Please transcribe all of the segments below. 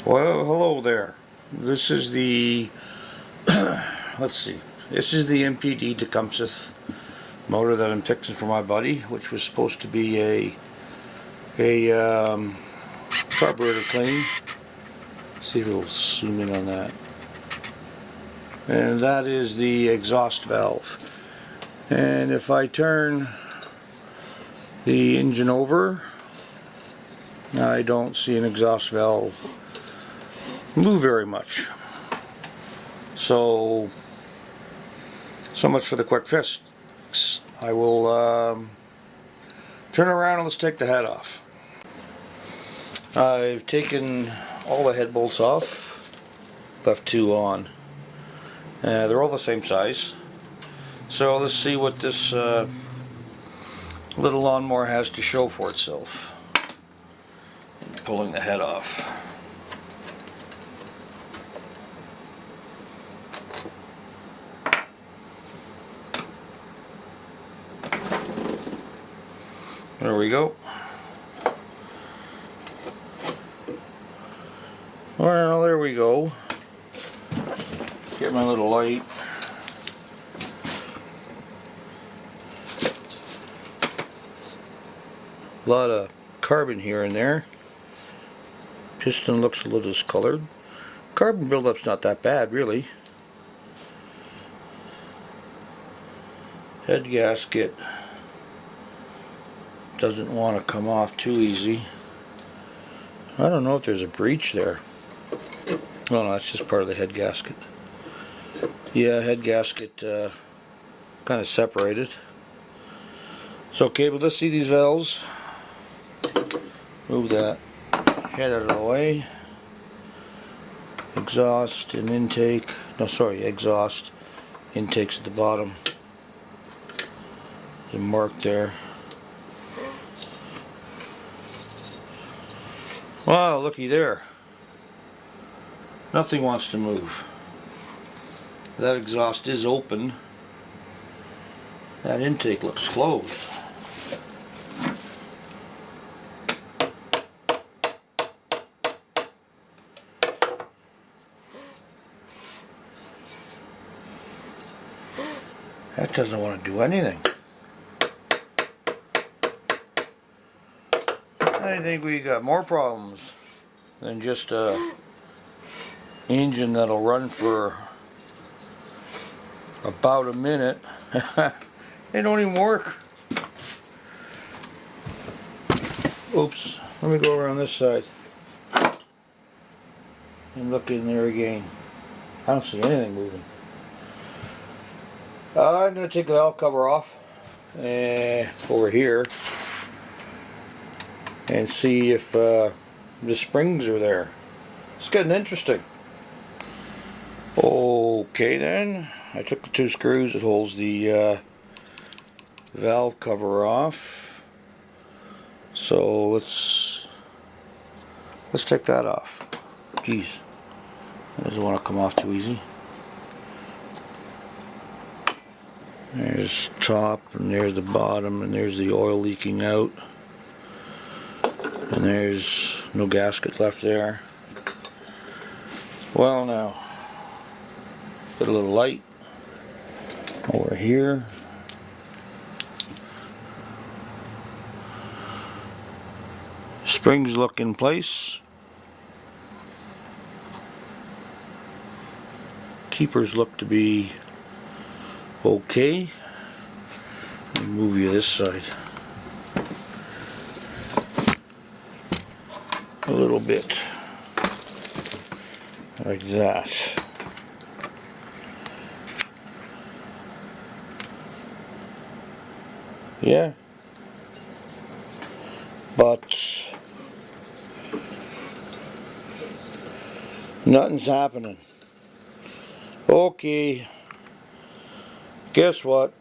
Well, hello there. This is the let's see. This is the MPD Tecumseth motor that I'm fixing for my buddy, which was supposed to be a carburetor clean. See if it'll zoom in on that. And that is the exhaust valve. And if I turn the engine over, I don't see an exhaust valve move very much. So much for the quick fix. I will turn around and let's take the head off. I've taken all the head bolts off, left two on. They're all the same size. So let's see what this little lawnmower has to show for itself. Pulling the head off. There we go. Well, there we go. Get my little light. A lot of carbon here and there. Piston looks a little discolored. Carbon buildup's not that bad, really. Head gasket doesn't want to come off too easy. I don't know if there's a breach there. Oh no, that's just part of the head gasket. Yeah, head gasket kind of separated. So okay, but let's see these valves. Move that head out of the way. Exhaust and intake. No, sorry, exhaust. Intake's at the bottom. There's a mark there. Wow, looky there. Nothing wants to move. That exhaust is open. That intake looks closed. That doesn't want to do anything. I think we got more problems than just a engine that'll run for about a minute. They don't even work. Oops, let me go around this side and look in there again. I don't see anything moving. I'm going to take the valve cover off over here and see if the springs are there. It's getting interesting. Okay then, I took the two screws that holds the valve cover off. So let's take that off. Jeez, it doesn't want to come off too easy. There's top, and there's the bottom, and there's the oil leaking out. And there's no gasket left there. Well now, put a little light over here. Springs look in place. Keepers look to be okay. Let me move you this side a little bit, like that. Yeah, but nothing's happening. Okay, guess what?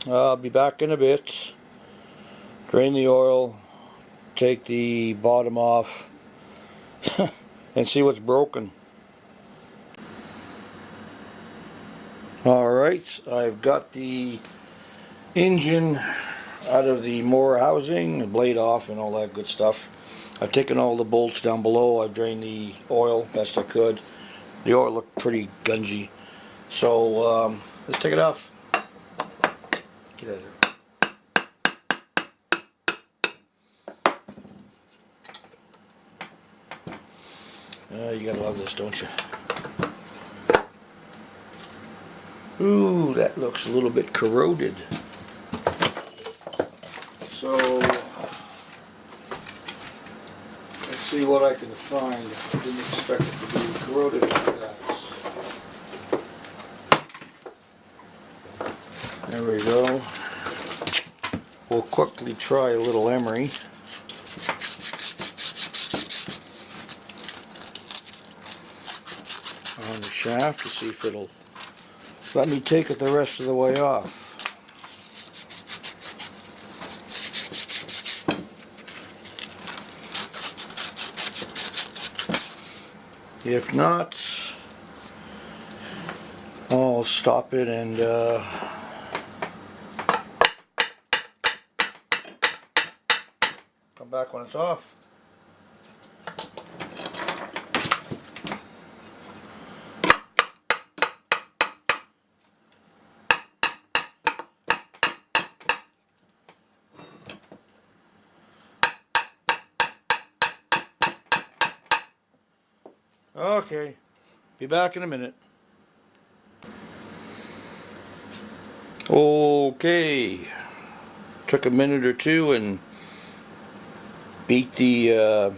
I'll be back in a bit. Drain the oil, take the bottom off, and see what's broken. Alright, I've got the engine out of the mower housing, the blade off and all that good stuff. I've taken all the bolts down below. I've drained the oil best I could. The oil looked pretty gungy. So let's take it off. Get out of here. You gotta love this, don't you? Ooh, that looks a little bit corroded. So, let's see what I can find. I didn't expect it to be corroded like that. There we go. We'll quickly try a little emery. On the shaft to see if it'll let me take it the rest of the way off. If not, I'll stop it and come back when it's off. Okay, be back in a minute. Okay, took a minute or two and beat the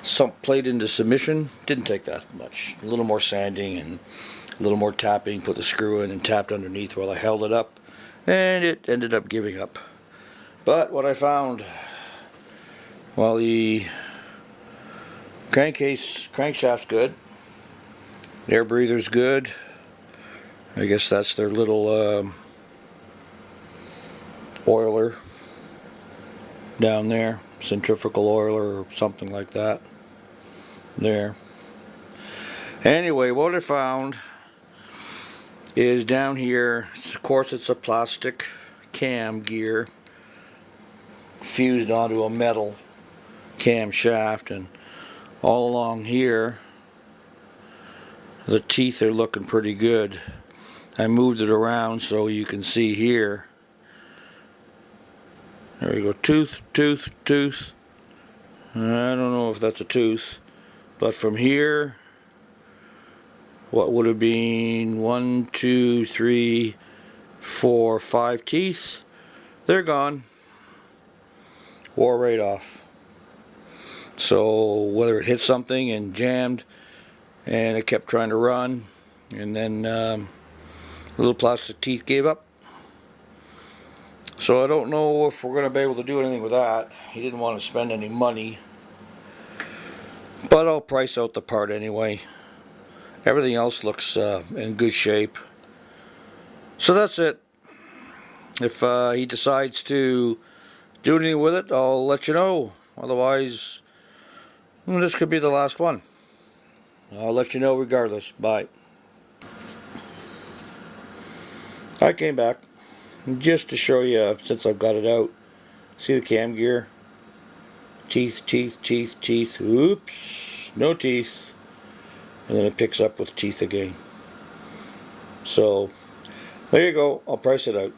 sump plate into submission. Didn't take that much. A little more sanding and a little more tapping. Put the screw in and tapped underneath while I held it up, and it ended up giving up. But what I found, well, the crankshaft's good. The air breather's good. I guess that's their little oiler down there, centrifugal oiler or something like that. There. Anyway, what I found is down here, of course it's a plastic cam gear fused onto a metal cam shaft, and all along here the teeth are looking pretty good. I moved it around so you can see here. There we go, tooth, tooth, tooth. I don't know if that's a tooth, but from here, what would have been 1, 2, 3, 4, 5 teeth, they're gone. Wore right off. So whether it hit something and jammed and it kept trying to run, and then little plastic teeth gave up. So I don't know if we're going to be able to do anything with that. He didn't want to spend any money, but I'll price out the part anyway. Everything else looks in good shape. So that's it. If he decides to do anything with it, I'll let you know. Otherwise, this could be the last one. I'll let you know regardless. Bye. I came back just to show you, since I've got it out. See the cam gear? Teeth, teeth, teeth, teeth. Oops, no teeth. And then it picks up with teeth again. So, there you go. I'll price it out.